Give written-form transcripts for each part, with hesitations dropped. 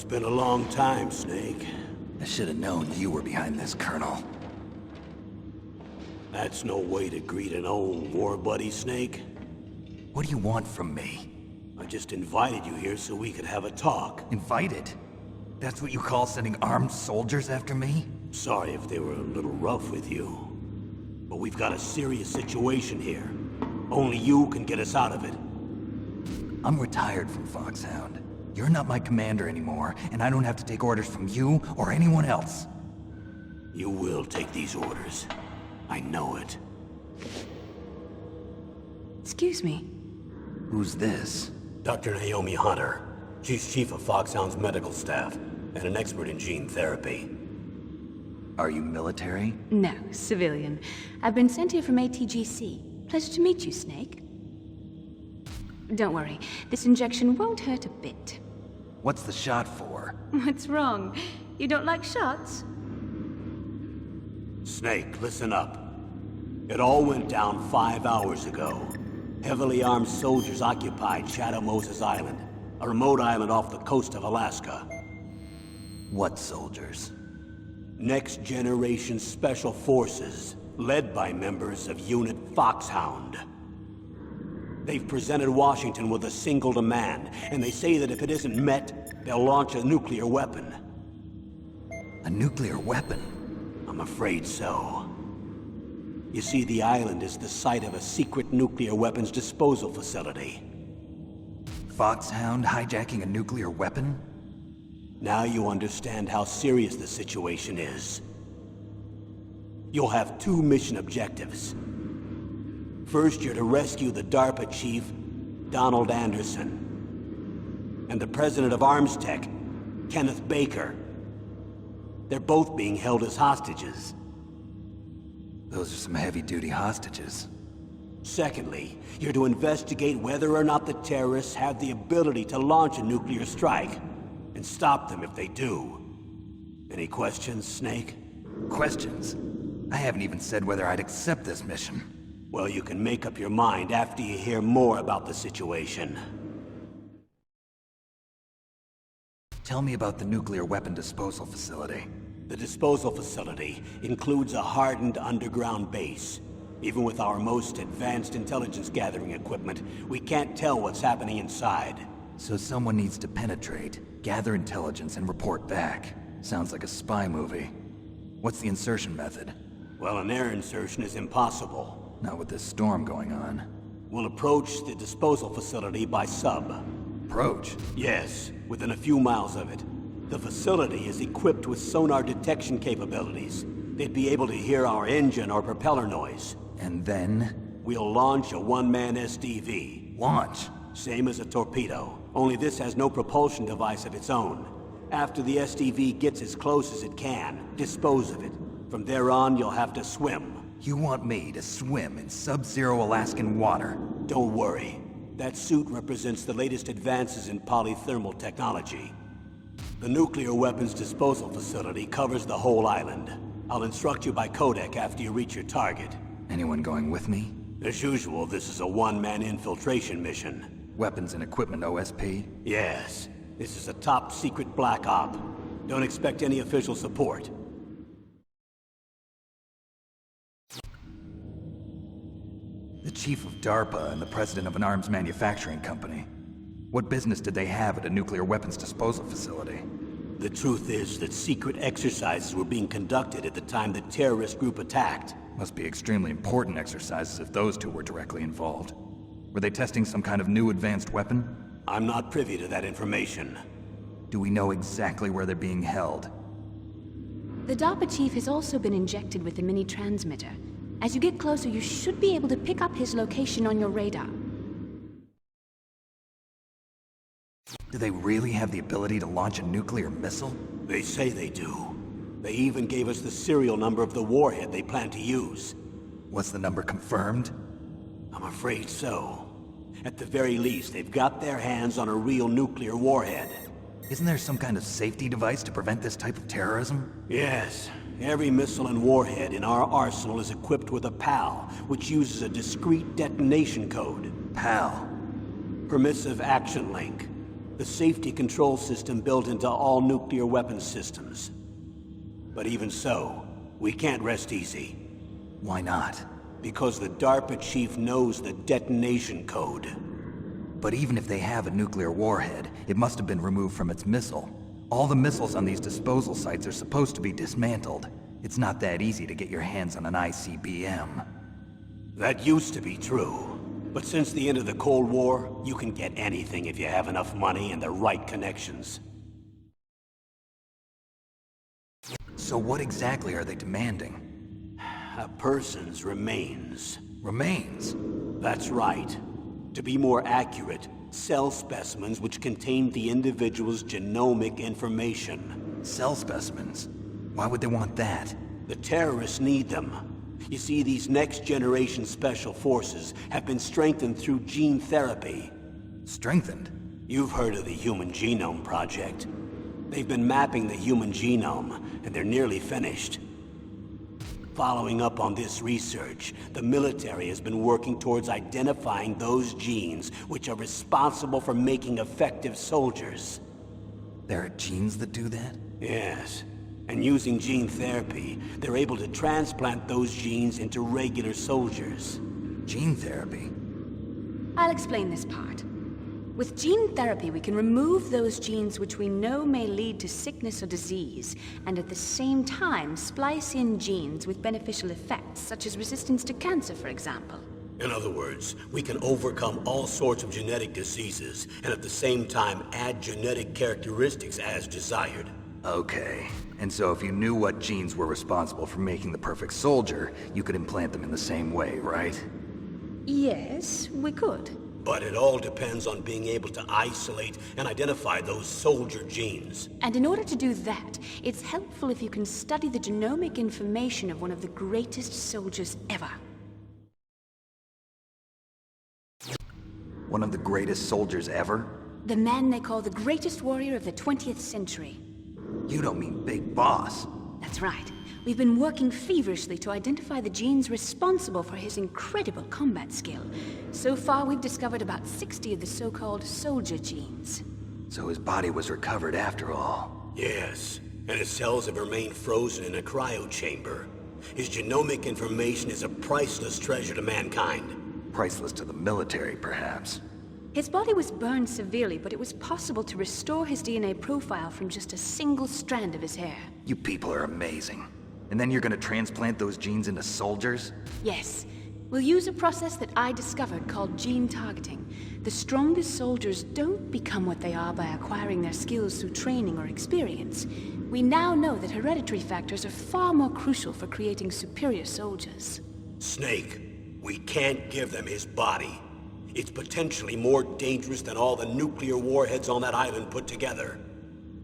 been a long time, Snake. I should have known you were behind this, Colonel. That's no way to greet an old war buddy, Snake. What do you want from me? I just invited you here so we could have a talk. Invited? That's what you call sending armed soldiers after me? Sorry if they were a little rough with you. But we've got a serious situation here. Only you can get us out of it. I'm retired from FOXHOUND. You're not my commander anymore, and I don't have to take orders from you or anyone else. You will take these orders. I know it. Excuse me. Who's this? Dr. Naomi Hunter. She's chief of FOXHOUND's medical staff, and an expert in gene therapy. Are you military? No, civilian. I've been sent here from ATGC. Pleasure to meet you, Snake. Don't worry, this injection won't hurt a bit. What's the shot for? What's wrong? You don't like shots? Snake, listen up. It all went down 5 hours ago. Heavily armed soldiers occupied Shadow Moses Island, a remote island off the coast of Alaska. What soldiers? Next Generation Special Forces, led by members of Unit FOXHOUND. They've presented Washington with a single demand, and they say that if it isn't met, they'll launch a nuclear weapon. A nuclear weapon? I'm afraid so. You see, the island is the site of a secret nuclear weapons disposal facility. FOXHOUND hijacking a nuclear weapon? Now you understand how serious the situation is. You'll have 2 mission objectives. First, you're to rescue the DARPA chief, Donald Anderson, and the president of Armstech, Kenneth Baker. They're both being held as hostages. Those are some heavy-duty hostages. Secondly, you're to investigate whether or not the terrorists have the ability to launch a nuclear strike, and stop them if they do. Any questions, Snake? Questions? I haven't even said whether I'd accept this mission. Well, you can make up your mind after you hear more about the situation. Tell me about the nuclear weapon disposal facility. The disposal facility includes a hardened underground base. Even with our most advanced intelligence gathering equipment, we can't tell what's happening inside. So someone needs to penetrate, gather intelligence, and report back. Sounds like a spy movie. What's the insertion method? Well, an air insertion is impossible. Not with this storm going on. We'll approach the disposal facility by sub. Approach? Yes, within a few miles of it. The facility is equipped with sonar detection capabilities. They'd be able to hear our engine or propeller noise. And then? We'll launch a one-man SDV. Launch? Same as a torpedo, only this has no propulsion device of its own. After the SDV gets as close as it can, dispose of it. From there on, you'll have to swim. You want me to swim in sub-zero Alaskan water? Don't worry. That suit represents the latest advances in polythermal technology. The nuclear weapons disposal facility covers the whole island. I'll instruct you by codec after you reach your target. Anyone going with me? As usual, this is a one-man infiltration mission. Weapons and equipment OSP? Yes. This is a top-secret black op. Don't expect any official support. The chief of DARPA and the president of an arms manufacturing company. What business did they have at a nuclear weapons disposal facility? The truth is that secret exercises were being conducted at the time the terrorist group attacked. Must be extremely important exercises if those two were directly involved. Were they testing some kind of new advanced weapon? I'm not privy to that information. Do we know exactly where they're being held? The DARPA chief has also been injected with a mini-transmitter. As you get closer, you should be able to pick up his location on your radar. Do they really have the ability to launch a nuclear missile? They say they do. They even gave us the serial number of the warhead they plan to use. Was the number confirmed? I'm afraid so. At the very least, they've got their hands on a real nuclear warhead. Isn't there some kind of safety device to prevent this type of terrorism? Yes. Every missile and warhead in our arsenal is equipped with a PAL, which uses a discrete detonation code. PAL? Permissive Action Link. the safety control system built into all nuclear weapons systems. But even so, we can't rest easy. Why not? Because the DARPA chief knows the detonation code. But even if they have a nuclear warhead, it must have been removed from its missile. All the missiles on these disposal sites are supposed to be dismantled. It's not that easy to get your hands on an ICBM. That used to be true. But since the end of the Cold War, you can get anything if you have enough money and the right connections. So what exactly are they demanding? A person's remains. Remains? That's right. To be more accurate, cell specimens which contain the individual's genomic information. Cell specimens? Why would they want that? The terrorists need them. You see, these next-generation special forces have been strengthened through gene therapy. Strengthened? You've heard of the Human Genome Project. They've been mapping the human genome, and they're nearly finished. Following up on this research, the military has been working towards identifying those genes which are responsible for making effective soldiers. There are genes that do that? Yes. And using gene therapy, they're able to transplant those genes into regular soldiers. Gene therapy? I'll explain this part. With gene therapy, we can remove those genes which we know may lead to sickness or disease, and at the same time splice in genes with beneficial effects, such as resistance to cancer, for example. In other words, we can overcome all sorts of genetic diseases, and at the same time add genetic characteristics as desired. Okay. And so if you knew what genes were responsible for making the perfect soldier, you could implant them in the same way, right? Yes, we could. But it all depends on being able to isolate and identify those soldier genes. And in order to do that, it's helpful if you can study the genomic information of one of the greatest soldiers ever. One of the greatest soldiers ever? The man they call the greatest warrior of the 20th century. You don't mean Big Boss. That's right. We've been working feverishly to identify the genes responsible for his incredible combat skill. So far, we've discovered about 60 of the so-called soldier genes. So his body was recovered after all. Yes, and his cells have remained frozen in a cryo chamber. His genomic information is a priceless treasure to mankind. Priceless to the military, perhaps. His body was burned severely, but it was possible to restore his DNA profile from just a single strand of his hair. You people are amazing. And then you're gonna transplant those genes into soldiers? Yes. We'll use a process that I discovered called gene targeting. The strongest soldiers don't become what they are by acquiring their skills through training or experience. We now know that hereditary factors are far more crucial for creating superior soldiers. Snake, we can't give them his body. It's potentially more dangerous than all the nuclear warheads on that island put together.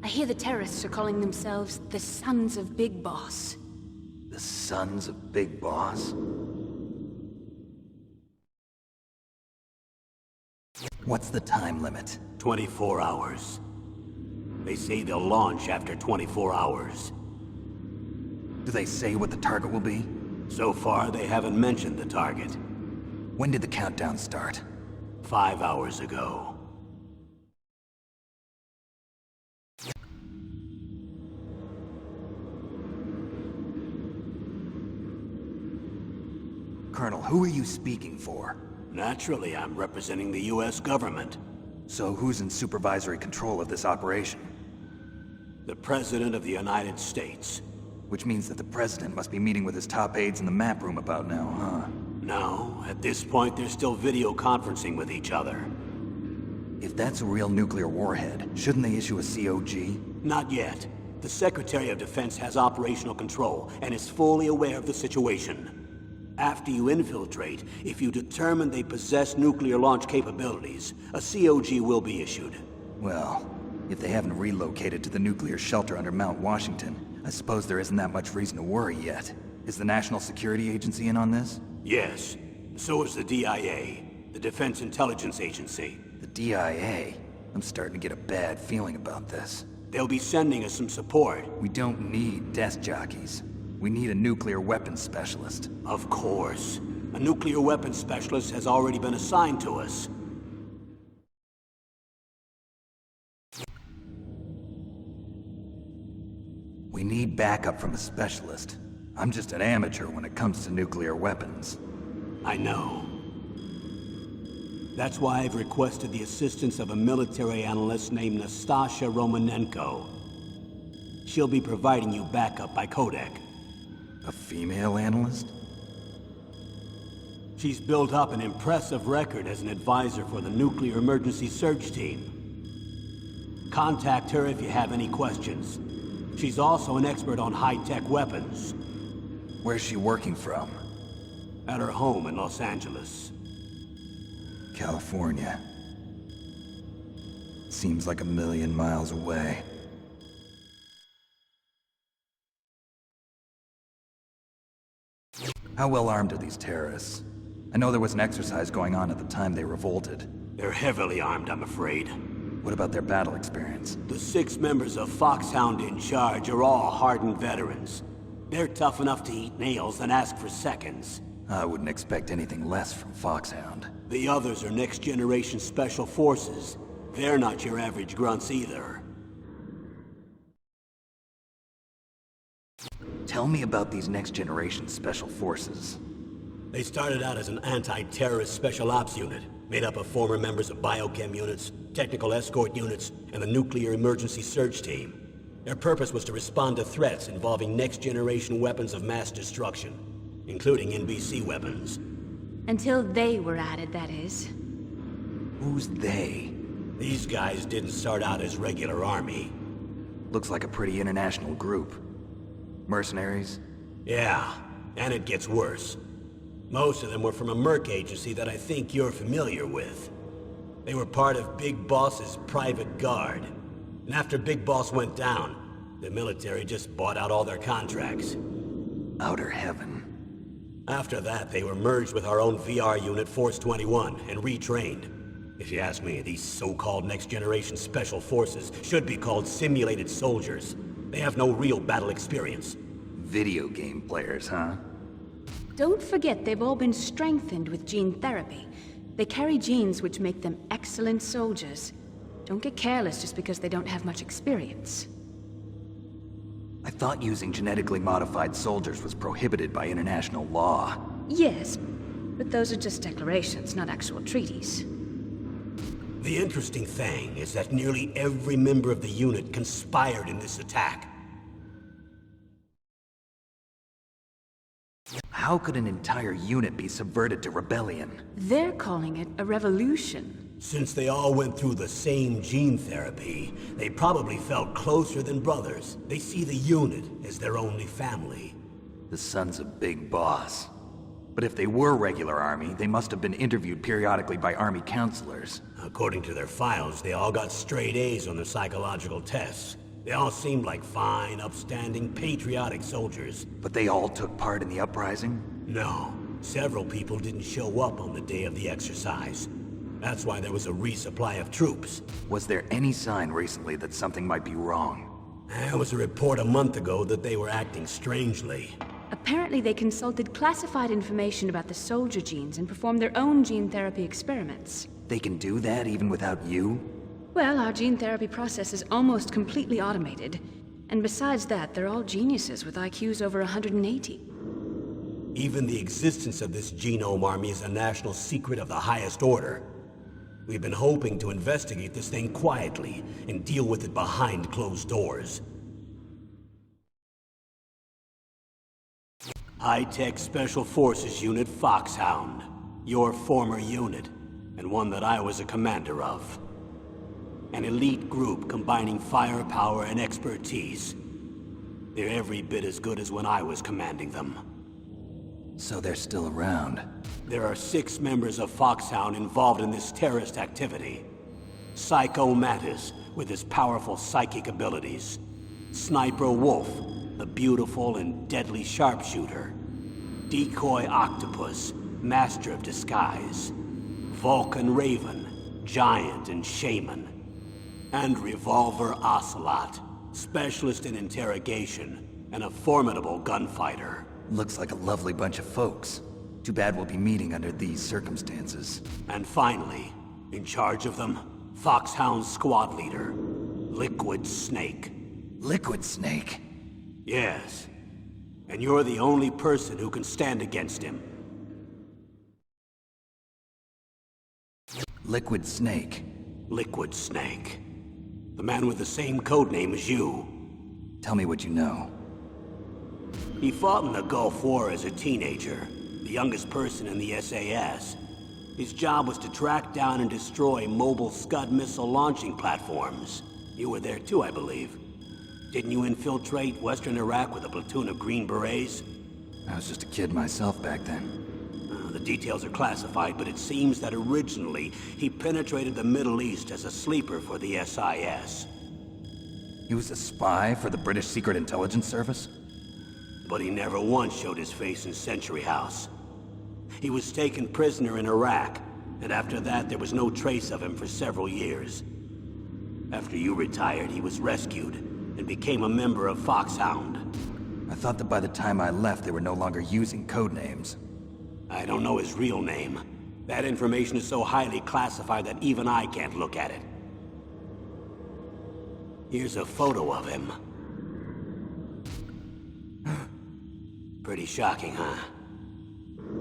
I hear the terrorists are calling themselves the Sons of Big Boss. The Sons of Big Boss? What's the time limit? 24 hours. They say they'll launch after 24 hours. Do they say what the target will be? So far, they haven't mentioned the target. When did the countdown start? 5 hours ago. Colonel, who are you speaking for? Naturally, I'm representing the U.S. government. So who's in supervisory control of this operation? The President of the United States. Which means that the President must be meeting with his top aides in the map room about now, huh? No, at this point they're still video conferencing with each other. If that's a real nuclear warhead, shouldn't they issue a COG? Not yet. The Secretary of Defense has operational control and is fully aware of the situation. After you infiltrate, if you determine they possess nuclear launch capabilities, a COG will be issued. Well, if they haven't relocated to the nuclear shelter under Mount Washington, I suppose there isn't that much reason to worry yet. Is the National Security Agency in on this? Yes. So is the DIA, the Defense Intelligence Agency. The DIA? I'm starting to get a bad feeling about this. They'll be sending us some support. We don't need desk jockeys. We need a nuclear weapons specialist. Of course. A nuclear weapons specialist has already been assigned to us. We need backup from a specialist. I'm just an amateur when it comes to nuclear weapons. I know. That's why I've requested the assistance of a military analyst named Nastasha Romanenko. She'll be providing you backup by codec. A female analyst? She's built up an impressive record as an advisor for the Nuclear Emergency Search Team. Contact her if you have any questions. She's also an expert on high-tech weapons. Where's she working from? At her home in Los Angeles. California. Seems like a million miles away. How well armed are these terrorists? I know there was an exercise going on at the time they revolted. They're heavily armed, I'm afraid. What about their battle experience? The 6 members of FOXHOUND in charge are all hardened veterans. They're tough enough to eat nails and ask for seconds. I wouldn't expect anything less from FOXHOUND. The others are next-generation special forces. They're not your average grunts either. Tell me about these next-generation special forces. They started out as an anti-terrorist special ops unit, made up of former members of biochem units, technical escort units, and the Nuclear Emergency Search Team. Their purpose was to respond to threats involving next-generation weapons of mass destruction, including NBC weapons. Until they were added, that is. Who's they? These guys didn't start out as regular army. Looks like a pretty international group. Mercenaries? Yeah, and it gets worse. Most of them were from a merc agency that I think you're familiar with. They were part of Big Boss's private guard. And after Big Boss went down, the military just bought out all their contracts. Outer heaven. After that, they were merged with our own VR unit, Force 21, and retrained. If you ask me, these so-called next-generation special forces should be called simulated soldiers. They have no real battle experience. Video game players, huh? Don't forget they've all been strengthened with gene therapy. They carry genes which make them excellent soldiers. Don't get careless just because they don't have much experience. I thought using genetically modified soldiers was prohibited by international law. Yes, but those are just declarations, not actual treaties. The interesting thing is that nearly every member of the unit conspired in this attack. How could an entire unit be subverted to rebellion? They're calling it a revolution. Since they all went through the same gene therapy, they probably felt closer than brothers. They see the unit as their only family. The sons of Big Boss. But if they were regular army, they must have been interviewed periodically by army counselors. According to their files, they all got straight A's on their psychological tests. They all seemed like fine, upstanding, patriotic soldiers. But they all took part in the uprising? No, several people didn't show up on the day of the exercise. That's why there was a resupply of troops. Was there any sign recently that something might be wrong? There was a report a month ago that they were acting strangely. Apparently they consulted classified information about the soldier genes and performed their own gene therapy experiments. They can do that even without you? Well, our gene therapy process is almost completely automated. And besides that, they're all geniuses with IQs over 180. Even the existence of this genome army is a national secret of the highest order. We've been hoping to investigate this thing quietly and deal with it behind closed doors. High-Tech Special Forces Unit FOXHOUND. Your former unit, and one that I was a commander of. An elite group combining firepower and expertise. They're every bit as good as when I was commanding them. So they're still around. There are 6 members of FOXHOUND involved in this terrorist activity. Psycho Mantis, with his powerful psychic abilities. Sniper Wolf, the beautiful and deadly sharpshooter. Decoy Octopus, master of disguise. Vulcan Raven, giant and shaman. And Revolver Ocelot, specialist in interrogation and a formidable gunfighter. Looks like a lovely bunch of folks. Too bad we'll be meeting under these circumstances. And finally, in charge of them, FOXHOUND's squad leader, Liquid Snake. Liquid Snake? Yes. And you're the only person who can stand against him. Liquid Snake. Liquid Snake. The man with the same codename as you. Tell me what you know. He fought in the Gulf War as a teenager, the youngest person in the SAS. His job was to track down and destroy mobile Scud missile launching platforms. You were there too, I believe. Didn't you infiltrate Western Iraq with a platoon of Green Berets? I was just a kid myself back then. The details are classified, but it seems that originally he penetrated the Middle East as a sleeper for the SIS. He was a spy for the British Secret Intelligence Service? But he never once showed his face in Century House. He was taken prisoner in Iraq, and after that there was no trace of him for several years. After you retired, he was rescued and became a member of FOXHOUND. I thought that by the time I left, they were no longer using code names. I don't know his real name. That information is so highly classified that even I can't look at it. Here's a photo of him. Pretty shocking, huh?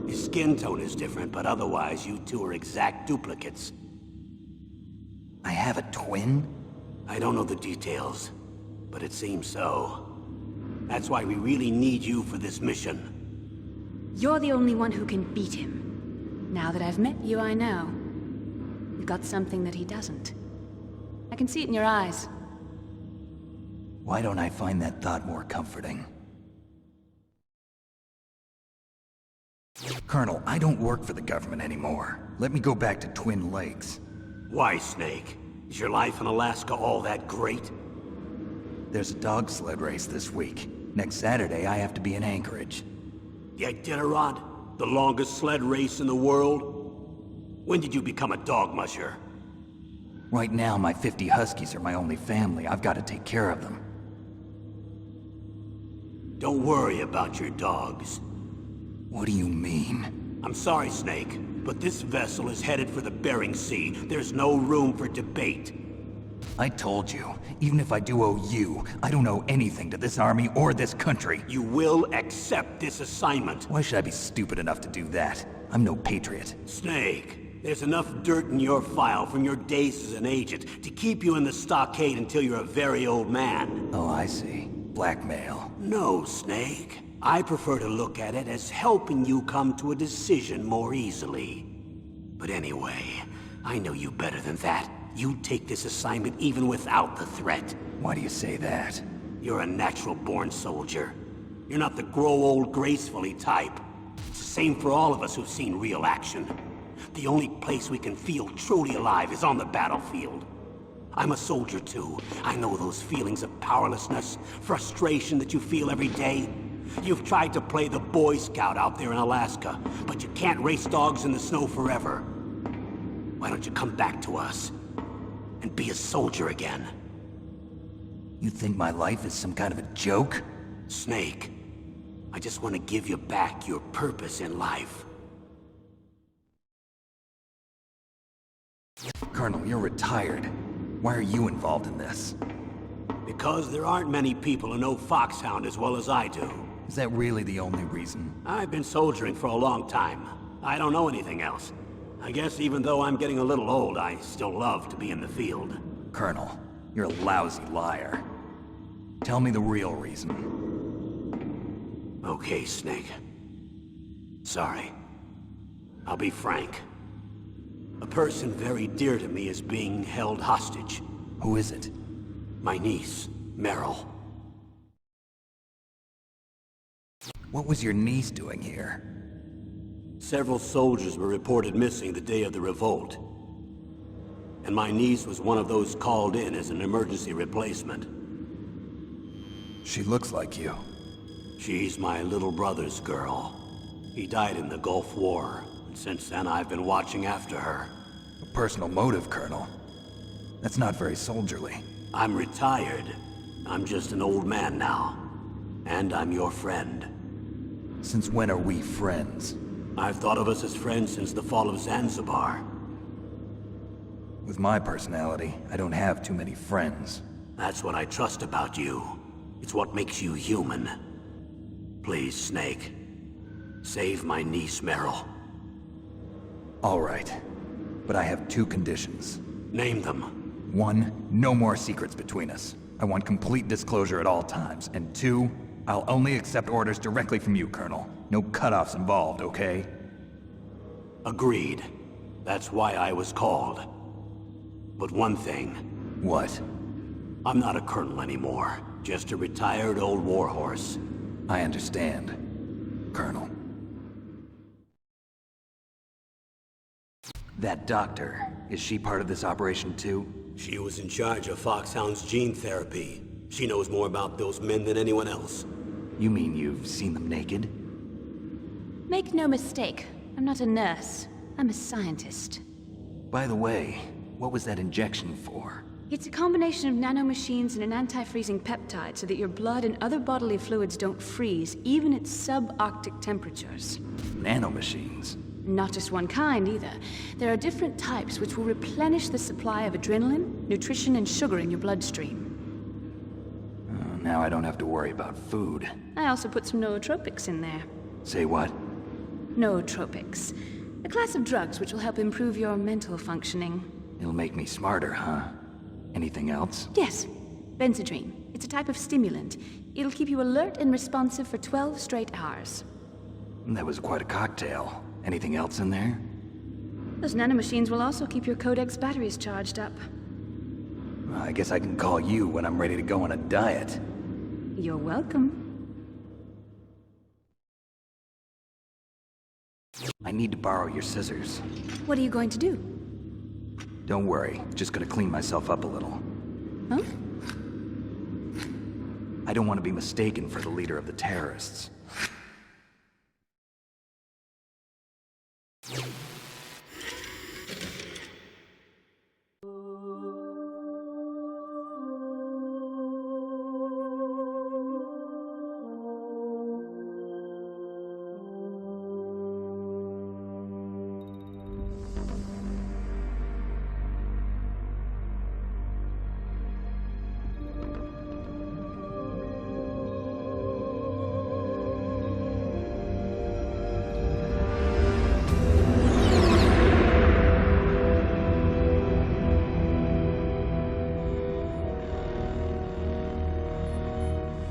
His skin tone is different, but otherwise you two are exact duplicates. I have a twin? I don't know the details, but it seems so. That's why we really need you for this mission. You're the only one who can beat him. Now that I've met you, I know. You've got something that he doesn't. I can see it in your eyes. Why don't I find that thought more comforting? Colonel, I don't work for the government anymore. Let me go back to Twin Lakes. Why, Snake? Is your life in Alaska all that great? There's a dog sled race this week. Next Saturday, I have to be in Anchorage. The Iditarod? The longest sled race in the world? When did you become a dog musher? Right now, my 50 Huskies are my only family. I've got to take care of them. Don't worry about your dogs. What do you mean? I'm sorry, Snake, but this vessel is headed for the Bering Sea. There's no room for debate. I told you, even if I do owe you, I don't owe anything to this army or this country. You will accept this assignment. Why should I be stupid enough to do that? I'm no patriot. Snake, there's enough dirt in your file from your days as an agent to keep you in the stockade until you're a very old man. Oh, I see. Blackmail. No, Snake. I prefer to look at it as helping you come to a decision more easily. But anyway, I know you better than that. You'd take this assignment even without the threat. Why do you say that? You're a natural-born soldier. You're not the grow old gracefully type. It's the same for all of us who've seen real action. The only place we can feel truly alive is on the battlefield. I'm a soldier too. I know those feelings of powerlessness, frustration that you feel every day. You've tried to play the Boy Scout out there in Alaska, but you can't race dogs in the snow forever. Why don't you come back to us and be a soldier again? You think my life is some kind of a joke? Snake, I just want to give you back your purpose in life. Colonel, you're retired. Why are you involved in this? Because there aren't many people who know FOXHOUND as well as I do. Is that really the only reason? I've been soldiering for a long time. I don't know anything else. I guess even though I'm getting a little old, I still love to be in the field. Colonel, you're a lousy liar. Tell me the real reason. Okay, Snake. Sorry. I'll be frank. A person very dear to me is being held hostage. Who is it? My niece, Meryl. What was your niece doing here? Several soldiers were reported missing the day of the revolt. And my niece was one of those called in as an emergency replacement. She looks like you. She's my little brother's girl. He died in the Gulf War, and since then I've been watching after her. A personal motive, Colonel. That's not very soldierly. I'm retired. I'm just an old man now. And I'm your friend. Since when are we friends? I've thought of us as friends since the fall of Zanzibar. With my personality, I don't have too many friends. That's what I trust about you. It's what makes you human. Please, Snake. Save my niece, Meryl. All right. But I have two conditions. Name them. 1, no more secrets between us. I want complete disclosure at all times. And 2, I'll only accept orders directly from you, Colonel. No cutoffs involved, okay? Agreed. That's why I was called. But one thing. What? I'm not a colonel anymore. Just a retired old warhorse. I understand, Colonel. That doctor, is she part of this operation too? She was in charge of FOXHOUND's gene therapy. She knows more about those men than anyone else. You mean you've seen them naked? Make no mistake, I'm not a nurse. I'm a scientist. By the way, what was that injection for? It's a combination of nanomachines and an anti-freezing peptide so that your blood and other bodily fluids don't freeze, even at subarctic temperatures. Nanomachines? Not just one kind, either. There are different types which will replenish the supply of adrenaline, nutrition, and sugar in your bloodstream. Now I don't have to worry about food. I also put some nootropics in there. Say what? Nootropics. A class of drugs which will help improve your mental functioning. It'll make me smarter, huh? Anything else? Yes. Benzedrine. It's a type of stimulant. It'll keep you alert and responsive for 12 straight hours. That was quite a cocktail. Anything else in there? Those nanomachines will also keep your Codex batteries charged up. I guess I can call you when I'm ready to go on a diet. You're welcome. I need to borrow your scissors. What are you going to do? Don't worry, just gonna clean myself up a little. Huh? I don't want to be mistaken for the leader of the terrorists.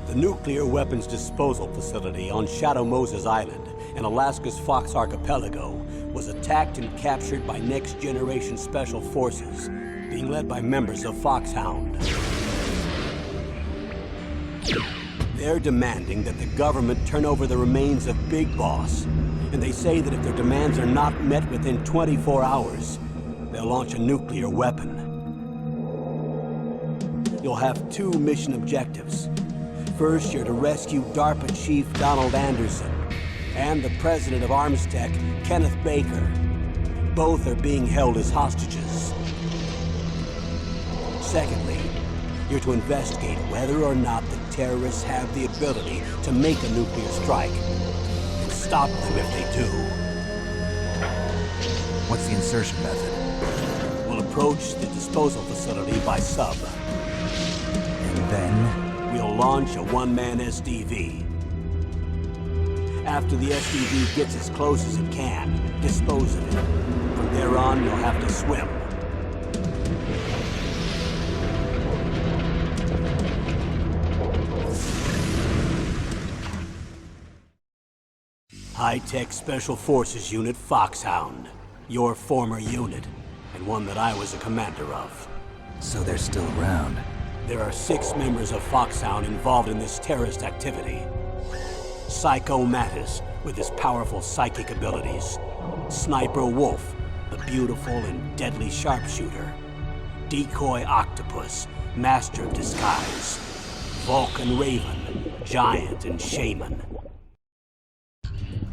The nuclear weapons disposal facility on Shadow Moses Island in Alaska's Fox Archipelago was attacked and captured by next-generation special forces, being led by members of FOXHOUND. They're demanding that the government turn over the remains of Big Boss, and they say that if their demands are not met within 24 hours, they'll launch a nuclear weapon. You'll have 2 mission objectives. First, you're to rescue DARPA Chief Donald Anderson and the president of Armstech, Kenneth Baker. Both are being held as hostages. Secondly, you're to investigate whether or not the terrorists have the ability to make a nuclear strike and stop them if they do. What's the insertion method? We'll approach the disposal facility by sub. And then? We'll launch a one-man SDV. After the SDV gets as close as it can, dispose of it. From there on, you'll have to swim. High-Tech Special Forces Unit FOXHOUND. Your former unit, and one that I was a commander of. So they're still around. There are 6 members of FOXHOUND involved in this terrorist activity. Psycho Mattis, with his powerful psychic abilities. Sniper Wolf, the beautiful and deadly sharpshooter. Decoy Octopus, master of disguise. Vulcan Raven, giant and shaman.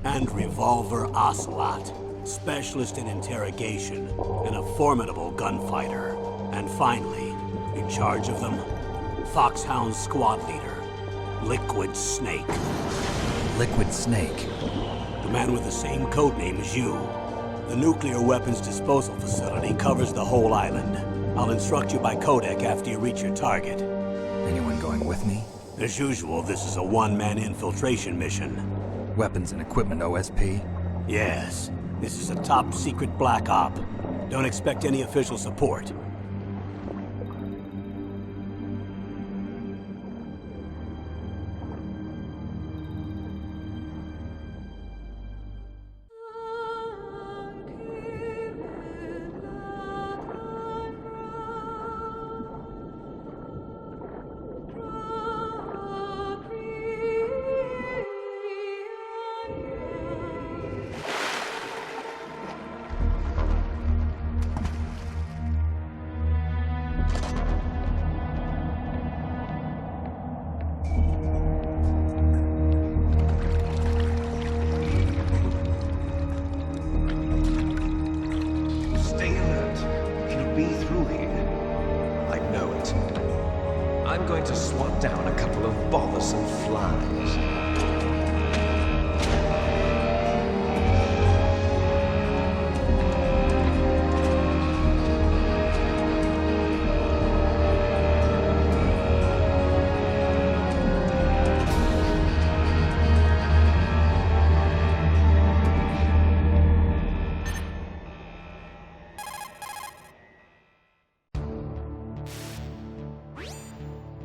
And Revolver Ocelot, specialist in interrogation and a formidable gunfighter. And finally, in charge of them, FOXHOUND squad leader, Liquid Snake. Liquid Snake? The man with the same codename as you. The nuclear weapons disposal facility covers the whole island. I'll instruct you by codec after you reach your target. Anyone going with me? As usual, this is a one-man infiltration mission. Weapons and equipment OSP? Yes, this is a top-secret black op. Don't expect any official support. Stay alert. It'll be through here. I know it. I'm going to swat down a couple of bothersome flies.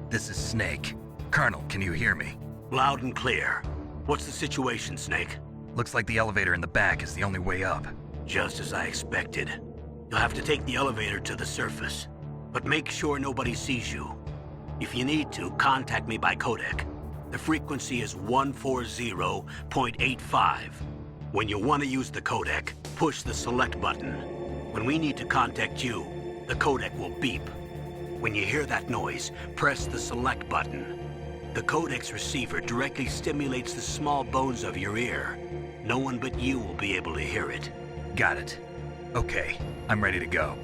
This is Snake. Colonel, can you hear me? Loud and clear. What's the situation, Snake? Looks like the elevator in the back is the only way up. Just as I expected. You'll have to take the elevator to the surface. But make sure nobody sees you. If you need to, contact me by codec. The frequency is 140.85. When you want to use the codec, push the select button. When we need to contact you, the codec will beep. When you hear that noise, press the select button. The codec's receiver directly stimulates the small bones of your ear. No one but you will be able to hear it. Got it. Okay, I'm ready to go.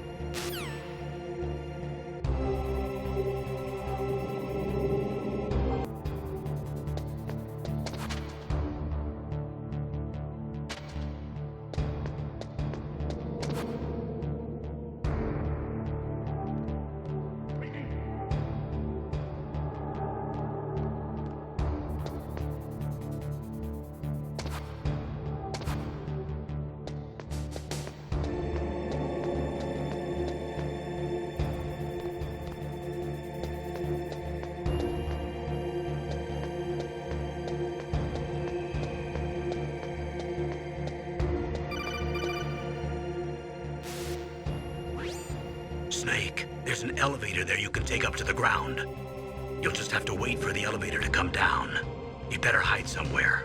Snake, there's an elevator there you can take up to the ground. You'll just have to wait for the elevator to come down. You better hide somewhere.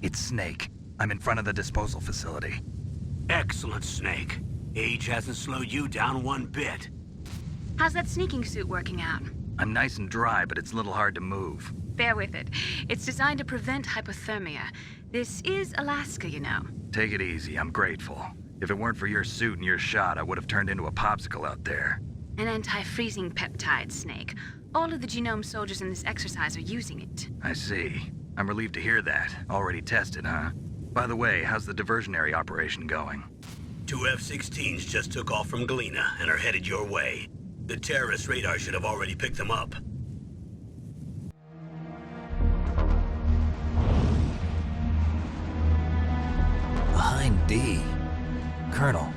It's Snake. I'm in front of the disposal facility. Excellent, Snake. Age hasn't slowed you down one bit. How's that sneaking suit working out? I'm nice and dry, but it's a little hard to move. Bear with it. It's designed to prevent hypothermia. This is Alaska, you know. Take it easy, I'm grateful. If it weren't for your suit and your shot, I would have turned into a popsicle out there. An anti-freezing peptide, Snake. All of the genome soldiers in this exercise are using it. I see. I'm relieved to hear that. Already tested, huh? By the way, how's the diversionary operation going? 2 F-16s just took off from Galena and are headed your way. The terrorist radar should have already picked them up. Behind D. Colonel,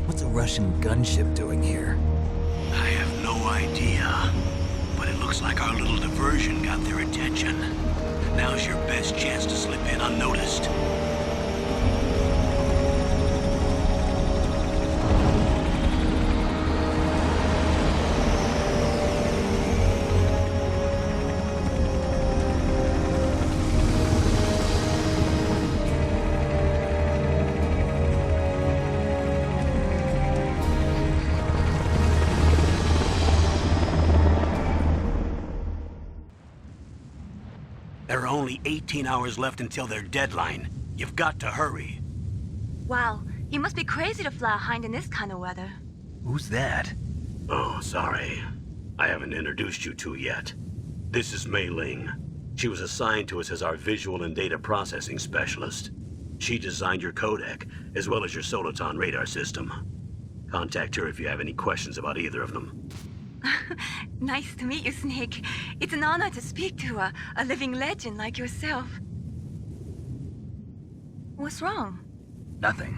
what's a Russian gunship doing here? I have no idea, but it looks like our little diversion got their attention. Now's your best chance to slip in unnoticed. There are only 18 hours left until their deadline. You've got to hurry. Wow, you must be crazy to fly a hind in this kind of weather. Who's that? Oh, sorry. I haven't introduced you to yet. This is Mei Ling. She was assigned to us as our visual and data processing specialist. She designed your codec, as well as your Soliton radar system. Contact her if you have any questions about either of them. Nice to meet you, Snake. It's an honor to speak to a living legend like yourself. What's wrong? Nothing.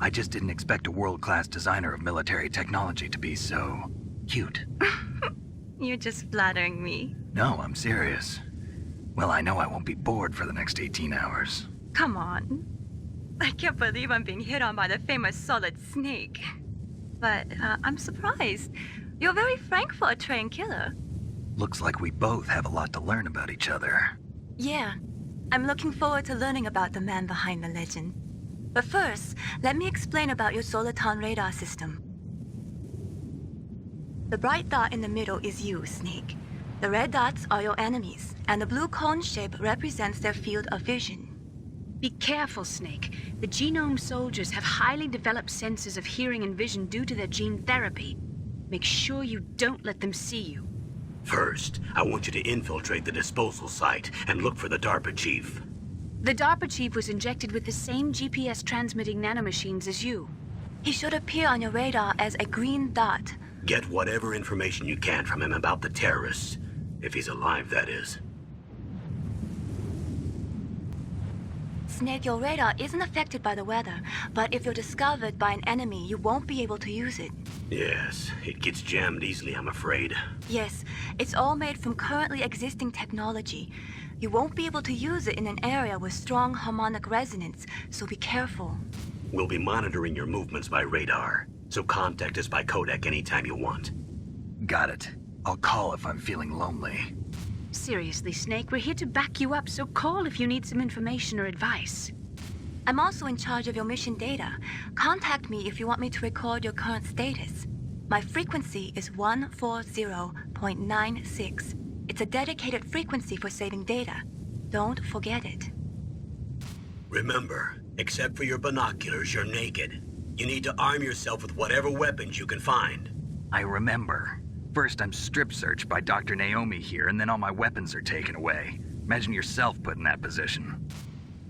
I just didn't expect a world-class designer of military technology to be so cute. You're just flattering me. No, I'm serious. Well, I know I won't be bored for the next 18 hours. Come on. I can't believe I'm being hit on by the famous Solid Snake. But I'm surprised. You're very frank for a trained killer. Looks like we both have a lot to learn about each other. Yeah, I'm looking forward to learning about the man behind the legend. But first, let me explain about your Soliton radar system. The bright dot in the middle is you, Snake. The red dots are your enemies, and the blue cone shape represents their field of vision. Be careful, Snake. The genome soldiers have highly developed senses of hearing and vision due to their gene therapy. Make sure you don't let them see you. First, I want you to infiltrate the disposal site and look for the DARPA chief. The DARPA chief was injected with the same GPS transmitting nanomachines as you. He should appear on your radar as a green dot. Get whatever information you can from him about the terrorists. If he's alive, that is. Snake, your radar isn't affected by the weather, but if you're discovered by an enemy, you won't be able to use it. Yes, it gets jammed easily, I'm afraid. Yes, it's all made from currently existing technology. You won't be able to use it in an area with strong harmonic resonance, so be careful. We'll be monitoring your movements by radar, so contact us by codec anytime you want. Got it. I'll call if I'm feeling lonely. Seriously, Snake, we're here to back you up, so call if you need some information or advice. I'm also in charge of your mission data. Contact me if you want me to record your current status. My frequency is 140.96. It's a dedicated frequency for saving data. Don't forget it. Remember, except for your binoculars, you're naked. You need to arm yourself with whatever weapons you can find. I remember. First, I'm strip searched by Dr. Naomi here, and then all my weapons are taken away. Imagine yourself put in that position.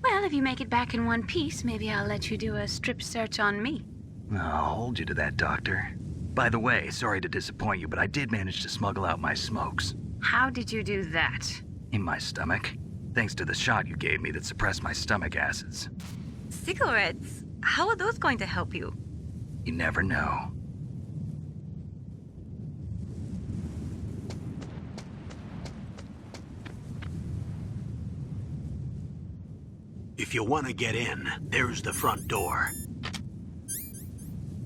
Well, if you make it back in one piece, maybe I'll let you do a strip search on me. I'll hold you to that, Doctor. By the way, sorry to disappoint you, but I did manage to smuggle out my smokes. How did you do that? In my stomach. Thanks to the shot you gave me that suppressed my stomach acids. Cigarettes? How are those going to help you? You never know. If you want to get in, there's the front door.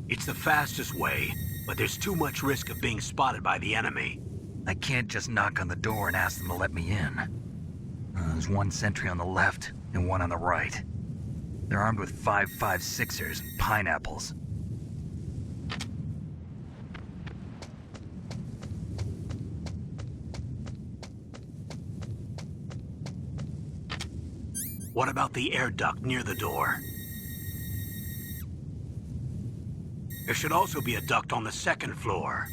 It's the fastest way, but there's too much risk of being spotted by the enemy. I can't just knock on the door and ask them to let me in. There's one sentry on the left and one on the right. They're armed with 5.56ers and pineapples. What about the air duct near the door? There should also be a duct on the second floor.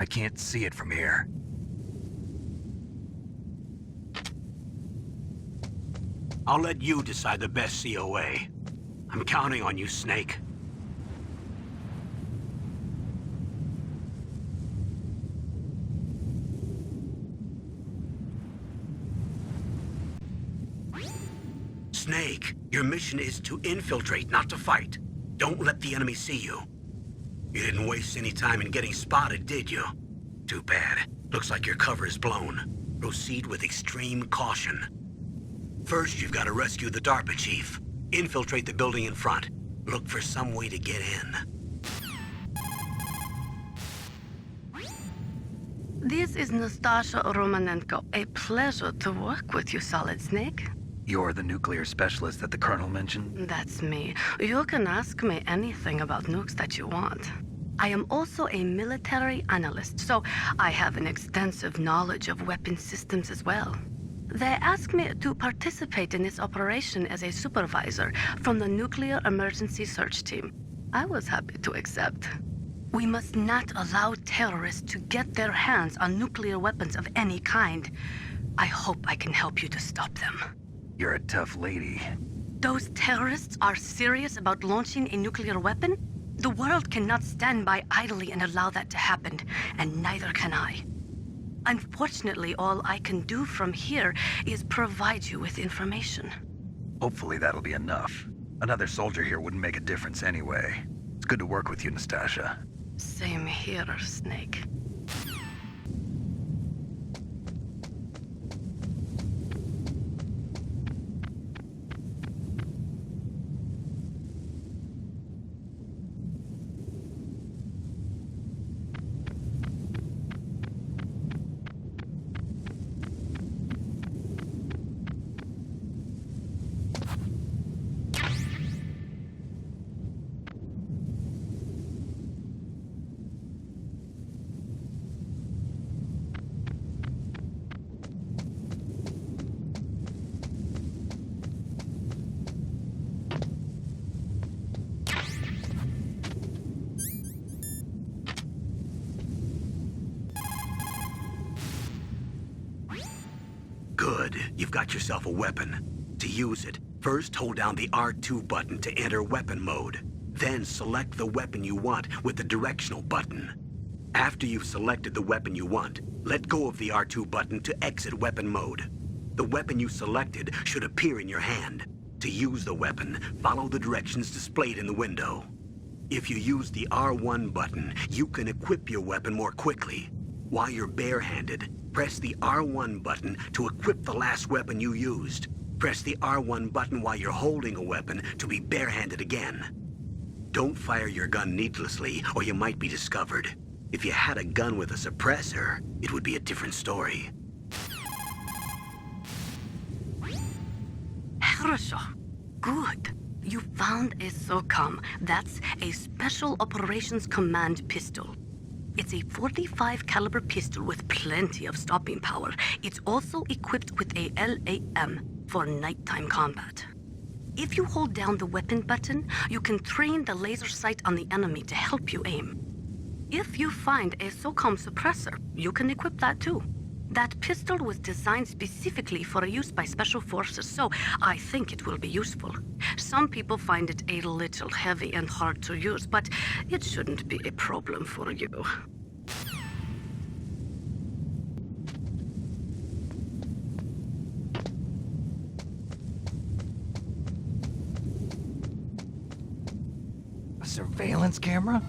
I can't see it from here. I'll let you decide the best COA. I'm counting on you, Snake. Snake, your mission is to infiltrate, not to fight. Don't let the enemy see you. You didn't waste any time in getting spotted, did you? Too bad. Looks like your cover is blown. Proceed with extreme caution. First, you've got to rescue the DARPA chief. Infiltrate the building in front. Look for some way to get in. This is Nastasha Romanenko. A pleasure to work with you, Solid Snake. You're the nuclear specialist that the Colonel mentioned? That's me. You can ask me anything about nukes that you want. I am also a military analyst, so I have an extensive knowledge of weapon systems as well. They asked me to participate in this operation as a supervisor from the Nuclear Emergency Search Team. I was happy to accept. We must not allow terrorists to get their hands on nuclear weapons of any kind. I hope I can help you to stop them. You're a tough lady. Those terrorists are serious about launching a nuclear weapon? The world cannot stand by idly and allow that to happen, and neither can I. Unfortunately, all I can do from here is provide you with information. Hopefully that'll be enough. Another soldier here wouldn't make a difference anyway. It's good to work with you, Nastasha. Same here, Snake. Good. You've got yourself a weapon. To use it, first hold down the R2 button to enter weapon mode. Then select the weapon you want with the directional button. After you've selected the weapon you want, let go of the R2 button to exit weapon mode. The weapon you selected should appear in your hand. To use the weapon, follow the directions displayed in the window. If you use the R1 button, you can equip your weapon more quickly. While you're barehanded, press the R1 button to equip the last weapon you used. Press the R1 button while you're holding a weapon to be barehanded again. Don't fire your gun needlessly, or you might be discovered. If you had a gun with a suppressor, it would be a different story. Хорошо. Good. You found a SOCOM. That's a Special Operations Command pistol. It's a .45 caliber pistol with plenty of stopping power. It's also equipped with a LAM for nighttime combat. If you hold down the weapon button, you can train the laser sight on the enemy to help you aim. If you find a SOCOM suppressor, you can equip that too. That pistol was designed specifically for use by special forces, so I think it will be useful. Some people find it a little heavy and hard to use, but it shouldn't be a problem for you. A surveillance camera?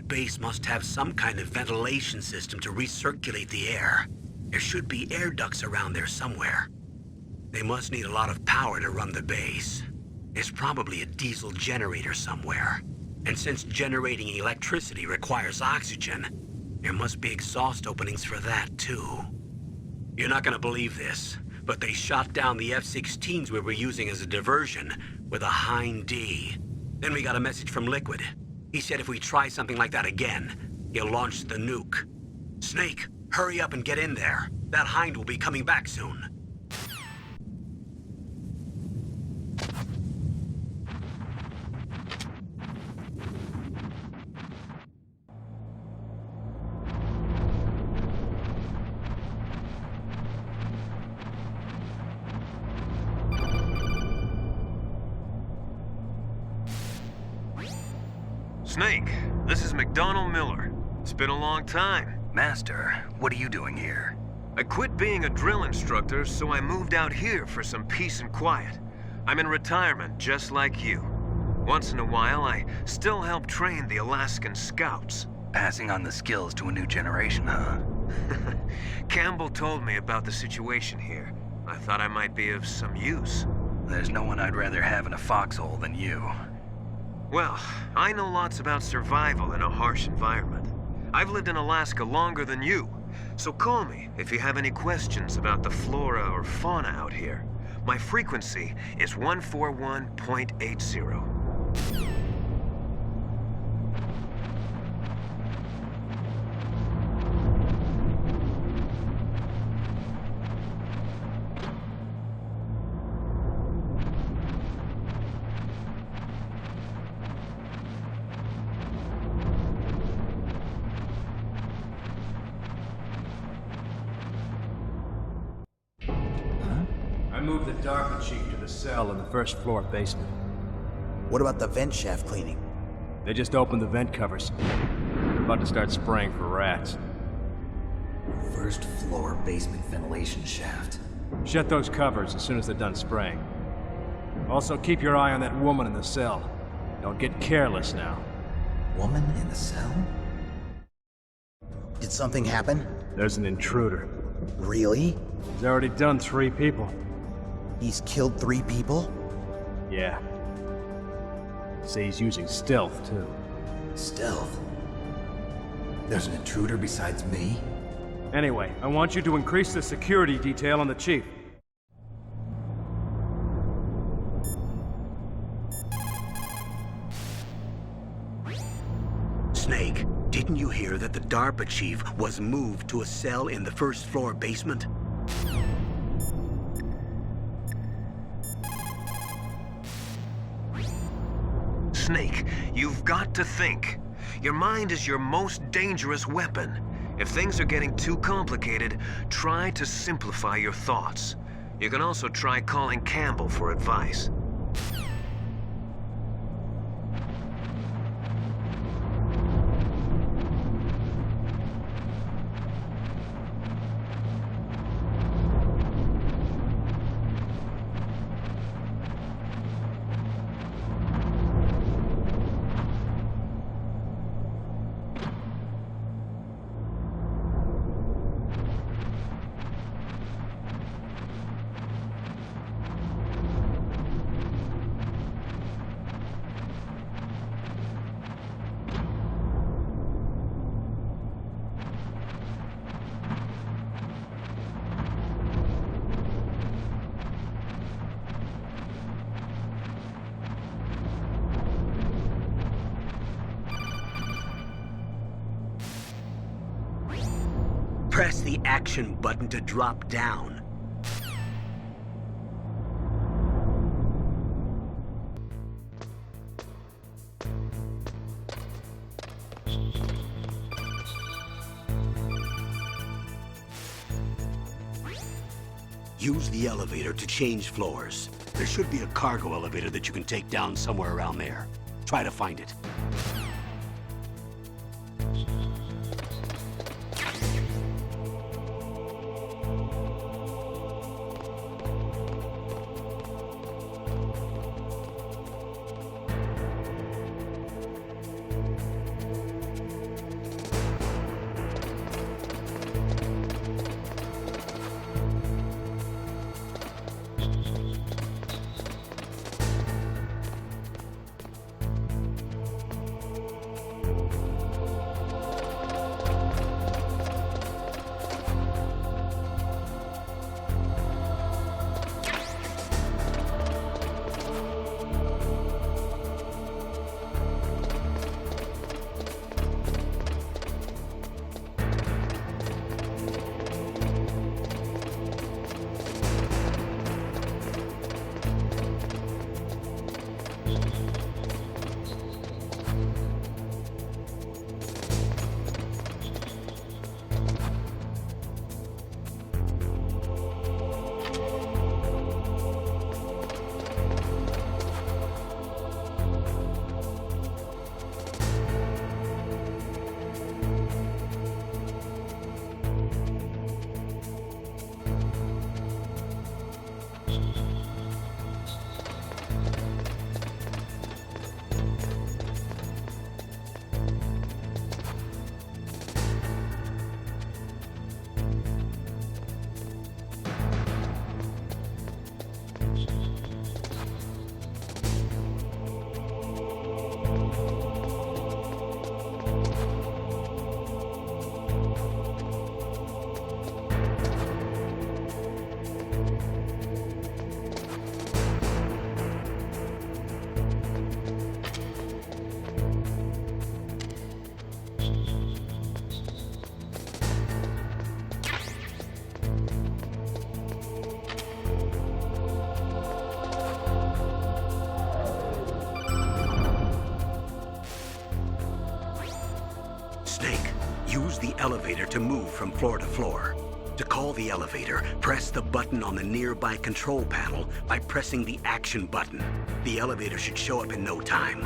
That base must have some kind of ventilation system to recirculate the air. There should be air ducts around there somewhere. They must need a lot of power to run the base. There's probably a diesel generator somewhere. And since generating electricity requires oxygen, there must be exhaust openings for that too. You're not gonna believe this, but they shot down the F-16s we were using as a diversion with a Hind D. Then we got a message from Liquid. He said if we try something like that again, he'll launch the nuke. Snake, hurry up and get in there. That Hind will be coming back soon. Snake, this is McDonald Miller. It's been a long time. Master, what are you doing here? I quit being a drill instructor, so I moved out here for some peace and quiet. I'm in retirement, just like you. Once in a while, I still help train the Alaskan Scouts. Passing on the skills to a new generation, huh? Campbell told me about the situation here. I thought I might be of some use. There's no one I'd rather have in a foxhole than you. Well, I know lots about survival in a harsh environment. I've lived in Alaska longer than you, so call me if you have any questions about the flora or fauna out here. My frequency is 141.80. I moved the DARPA chief to the cell in the first floor basement. What about the vent shaft cleaning? They just opened the vent covers. They're about to start spraying for rats. First floor basement ventilation shaft. Shut those covers as soon as they're done spraying. Also, keep your eye on that woman in the cell. Don't get careless now. Woman in the cell? Did something happen? There's an intruder. Really? He's already done 3 people. He's killed 3 people? Yeah. Say he's using stealth, too. Stealth? There's an intruder besides me? Anyway, I want you to increase the security detail on the chief. Snake, didn't you hear that the DARPA chief was moved to a cell in the first floor basement? Snake, you've got to think. Your mind is your most dangerous weapon. If things are getting too complicated, try to simplify your thoughts. You can also try calling Campbell for advice. Press the action button to drop down. Use the elevator to change floors. There should be a cargo elevator that you can take down somewhere around there. Try to find it. Use the elevator to move from floor to floor. To call the elevator, press the button on the nearby control panel by pressing the action button. The elevator should show up in no time.